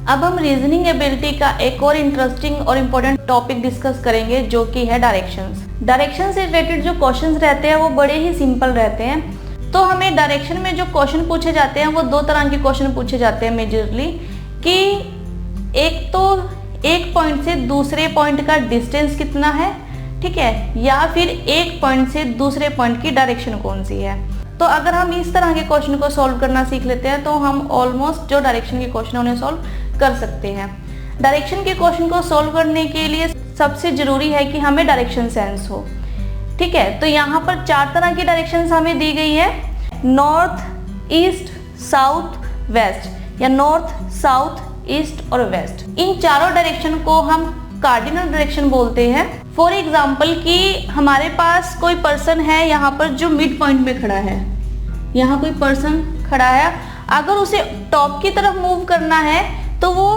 अब हम reasoning ability का एक और इंटरेस्टिंग और इम्पोर्टेंट टॉपिक डिस्कस करेंगे जो कि है डायरेक्शंस। डायरेक्शन से रिलेटेड जो क्वेश्चंस रहते हैं वो बड़े ही सिंपल रहते हैं। तो हमें डायरेक्शन में जो क्वेश्चन पूछे जाते हैं वो दो तरह के क्वेश्चन पूछे जाते हैं मेजरली, कि एक तो एक पॉइंट से दूसरे पॉइंट का डिस्टेंस कितना है, ठीक है, या फिर एक पॉइंट से दूसरे पॉइंट की डायरेक्शन कौन सी है। तो अगर हम इस तरह के क्वेश्चन को सॉल्व करना सीख लेते हैं तो हम ऑलमोस्ट जो डायरेक्शन के क्वेश्चन उन्हें सॉल्व कर सकते हैं। डायरेक्शन के क्वेश्चन को सॉल्व करने के लिए सबसे जरूरी है कि हमें डायरेक्शन सेंस हो, ठीक है। तो यहाँ पर चार तरह की डायरेक्शन हमें दी गई है, नॉर्थ, ईस्ट, साउथ, वेस्ट, या नॉर्थ, साउथ, ईस्ट और वेस्ट। इन चारों डायरेक्शन को हम कार्डिनल डायरेक्शन बोलते हैं। फॉर एग्जाम्पल कि हमारे पास कोई पर्सन है यहाँ पर जो मिड पॉइंट में खड़ा है, यहाँ कोई पर्सन खड़ा है, अगर उसे टॉप की तरफ मूव करना है तो वो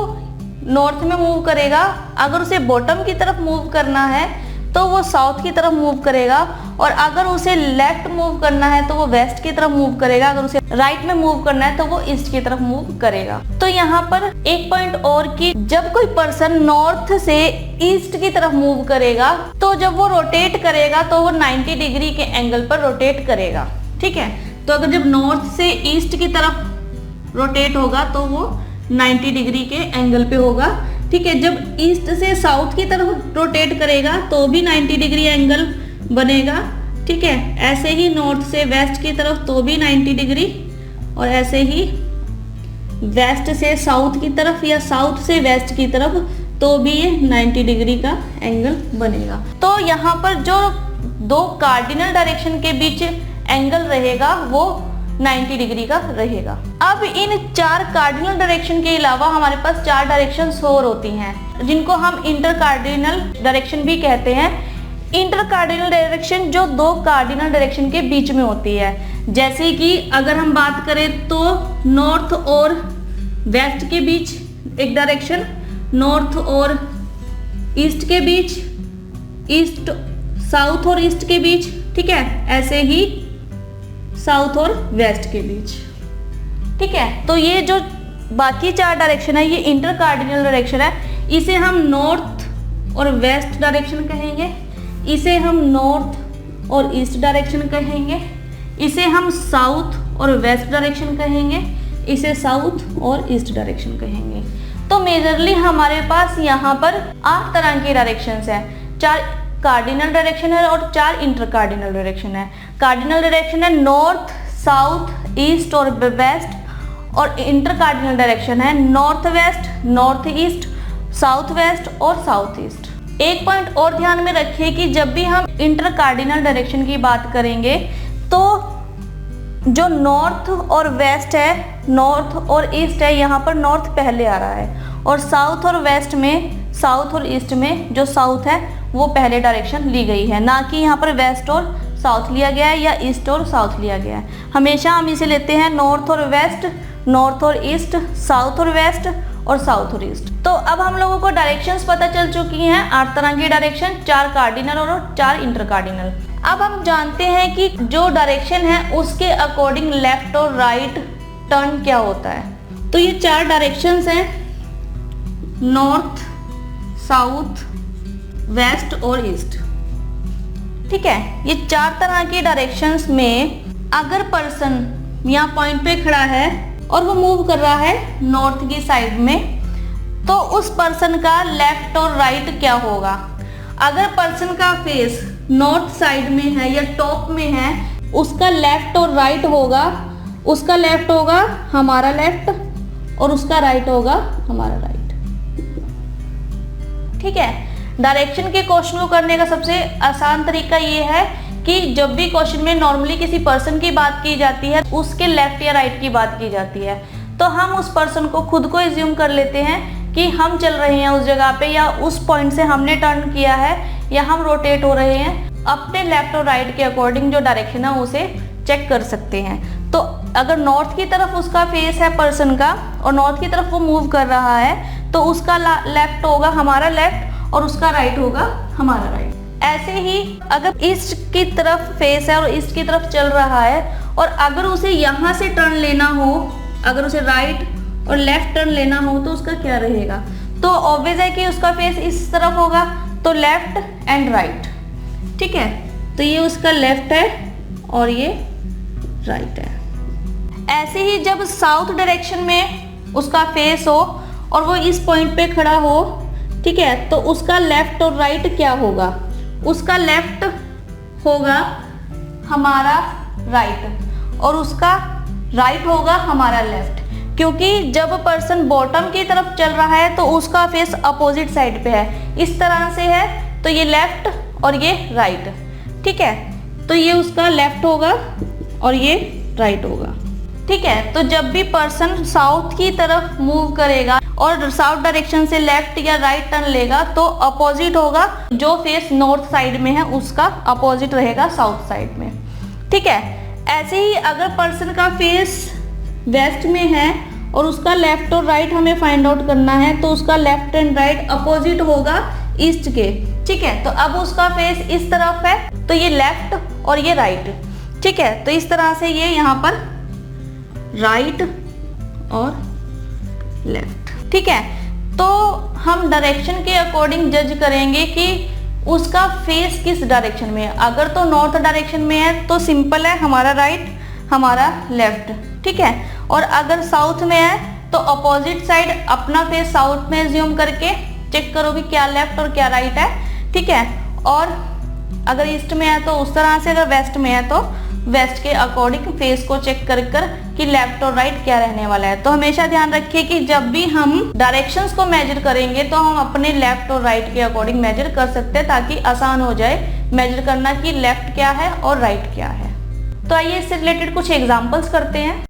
नॉर्थ में मूव करेगा, अगर उसे बॉटम की तरफ मूव करना है तो वो साउथ की तरफ मूव करेगा, और अगर उसे लेफ्ट मूव करना है तो वो वेस्ट की तरफ मूव करेगा, अगर उसे राइट में मूव करना है तो वो ईस्ट की तरफ मूव करेगा। तो यहाँ पर एक पॉइंट और कि जब कोई पर्सन नॉर्थ से ईस्ट की तरफ मूव करेगा तो जब वो रोटेट करेगा तो वो 90 डिग्री के एंगल पर रोटेट करेगा, ठीक है। तो अगर जब नॉर्थ से ईस्ट की तरफ रोटेट होगा तो वो 90 डिग्री के एंगल पे होगा, ठीक है। जब ईस्ट से साउथ की तरफ रोटेट करेगा तो भी 90 डिग्री एंगल बनेगा, ठीक है। ऐसे ही नॉर्थ से वेस्ट की तरफ तो भी 90 डिग्री, और ऐसे ही वेस्ट से साउथ की तरफ या साउथ से वेस्ट की तरफ तो भी ये 90 डिग्री का एंगल बनेगा। तो यहाँ पर जो दो कार्डिनल डायरेक्शन के बीच एंगल रहेगा वो 90 डिग्री का रहेगा। अब इन चार कार्डिनल डायरेक्शन के अलावा हमारे पास चार डायरेक्शंस और होती हैं जिनको हम इंटर कार्डिनल डायरेक्शन भी कहते हैं। इंटर कार्डिनल डायरेक्शन जो दो कार्डिनल डायरेक्शन के बीच में होती है, जैसे कि अगर हम बात करें तो नॉर्थ और वेस्ट के बीच एक डायरेक्शन, नॉर्थ और ईस्ट के बीच, ईस्ट साउथ और ईस्ट के बीच, ठीक है, ऐसे ही साउथ और वेस्ट के बीच, ठीक है। तो ये जो बाकी चार डायरेक्शन है ये इंटर कार्डिनल डायरेक्शन है, इसे हम नॉर्थ और वेस्ट डायरेक्शन कहेंगे, इसे हम नॉर्थ और ईस्ट डायरेक्शन कहेंगे, इसे हम साउथ और वेस्ट डायरेक्शन कहेंगे, इसे साउथ और ईस्ट डायरेक्शन कहेंगे। तो मेजरली हमारे पास यहाँ पर 8 तरह के डायरेक्शंस हैं, 4 कार्डिनल डायरेक्शन है और 4 इंटर कार्डिनल डायरेक्शन है। कार्डिनल डायरेक्शन है नॉर्थ, साउथ, ईस्ट और वेस्ट, और इंटर कार्डिनल डायरेक्शन है north west, north east, south west और साउथ ईस्ट। एक पॉइंट और ध्यान में रखिए कि जब भी हम इंटर कार्डिनल डायरेक्शन की बात करेंगे तो जो नॉर्थ और वेस्ट है, नॉर्थ और ईस्ट है, यहाँ पर नॉर्थ पहले आ रहा है, और साउथ और वेस्ट में, साउथ और ईस्ट में जो साउथ है वो पहले डायरेक्शन ली गई है, ना कि यहाँ पर वेस्ट और साउथ लिया गया है या ईस्ट और साउथ लिया गया है। हमेशा हम इसे लेते हैं नॉर्थ और वेस्ट, नॉर्थ और ईस्ट, साउथ और वेस्ट और साउथ और ईस्ट। तो अब हम लोगों को डायरेक्शंस पता चल चुकी हैं, 8 तरह की डायरेक्शन, 4 कार्डिनल और 4 इंटर कार्डिनल। अब हम जानते हैं कि जो डायरेक्शन है उसके अकॉर्डिंग लेफ्ट और राइट टर्न क्या होता है। तो ये 4 डायरेक्शंस हैं, नॉर्थ, साउथ, वेस्ट और ईस्ट, ठीक है। ये 4 तरह की डायरेक्शंस में अगर पर्सन यहाँ पॉइंट पे खड़ा है और वो मूव कर रहा है नॉर्थ की साइड में, तो उस पर्सन का लेफ्ट और राइट क्या होगा। अगर पर्सन का फेस नॉर्थ साइड में है या टॉप में है, उसका लेफ्ट और राइट होगा, उसका लेफ्ट होगा हमारा लेफ्ट और उसका राइट होगा हमारा राइट, ठीक है। डायरेक्शन के क्वेश्चन को करने का सबसे आसान तरीका ये है कि जब भी क्वेश्चन में नॉर्मली किसी पर्सन की बात की जाती है, उसके लेफ्ट या राइट की बात की जाती है, तो हम उस पर्सन को खुद को एज्यूम कर लेते हैं कि हम चल रहे हैं उस जगह पे, या उस पॉइंट से हमने टर्न किया है, या हम रोटेट हो रहे हैं। अपने लेफ्ट और राइट के अकॉर्डिंग जो डायरेक्शन है उसे चेक कर सकते हैं। तो अगर नॉर्थ की तरफ उसका फेस है पर्सन का और नॉर्थ की तरफ वो मूव कर रहा है, तो उसका लेफ्ट होगा हमारा लेफ्ट और उसका राइट होगा हमारा राइट। ऐसे ही अगर ईस्ट की तरफ फेस है और ईस्ट की तरफ चल रहा है, और अगर उसे यहाँ से टर्न लेना हो, अगर उसे राइट और लेफ्ट टर्न लेना हो तो उसका क्या रहेगा। तो ऑब्वियस है कि उसका फेस इस तरफ होगा, तो लेफ्ट एंड राइट। ठीक है, तो ये उसका लेफ्ट है और ये राइट है। ऐसे ही जब साउथ डायरेक्शन में उसका फेस हो और वो इस पॉइंट पे खड़ा हो, ठीक है, तो उसका लेफ्ट और राइट क्या होगा। उसका लेफ्ट होगा हमारा राइट और उसका राइट होगा हमारा लेफ्ट, क्योंकि जब पर्सन बॉटम की तरफ चल रहा है तो उसका फेस अपोजिट साइड पे है, इस तरह से है, तो ये लेफ्ट और ये राइट। ठीक है, तो ये उसका लेफ्ट होगा और ये राइट होगा। ठीक है, तो जब भी पर्सन साउथ की तरफ मूव करेगा और साउथ डायरेक्शन से लेफ्ट या राइट टर्न लेगा तो अपोजिट होगा, जो फेस नॉर्थ साइड में है उसका अपोजिट रहेगा साउथ साइड में। ठीक है, ऐसे ही अगर पर्सन का फेस वेस्ट में है और उसका लेफ्ट और राइट हमें फाइंड आउट करना है, तो उसका लेफ्ट एंड राइट अपोजिट होगा ईस्ट के। ठीक है, तो अब उसका फेस इस तरफ है, तो ये लेफ्ट और ये राइट। ठीक है, तो इस तरह से ये यहाँ पर राइट और लेफ्ट। ठीक है, तो हम डायरेक्शन के अकॉर्डिंग जज करेंगे कि उसका फेस किस डायरेक्शन में है। अगर तो नॉर्थ डायरेक्शन में है तो सिंपल है, हमारा राइट हमारा लेफ्ट। ठीक है, और अगर साउथ में है तो अपोजिट साइड अपना फेस साउथ में एज्यूम करके चेक करो कि क्या लेफ्ट और क्या राइट है। ठीक है, और अगर ईस्ट में है तो उस तरह से, अगर वेस्ट में है तो वेस्ट के अकॉर्डिंग फेस को चेक कर कि लेफ्ट और राइट क्या रहने वाला है। तो हमेशा ध्यान रखिए कि जब भी हम डायरेक्शंस को मेजर करेंगे तो हम अपने लेफ्ट और राइट के अकॉर्डिंग मेजर कर सकते हैं, ताकि आसान हो जाए मेजर करना कि लेफ्ट क्या है और राइट क्या है। तो आइए इससे रिलेटेड कुछ एग्जांपल्स करते हैं।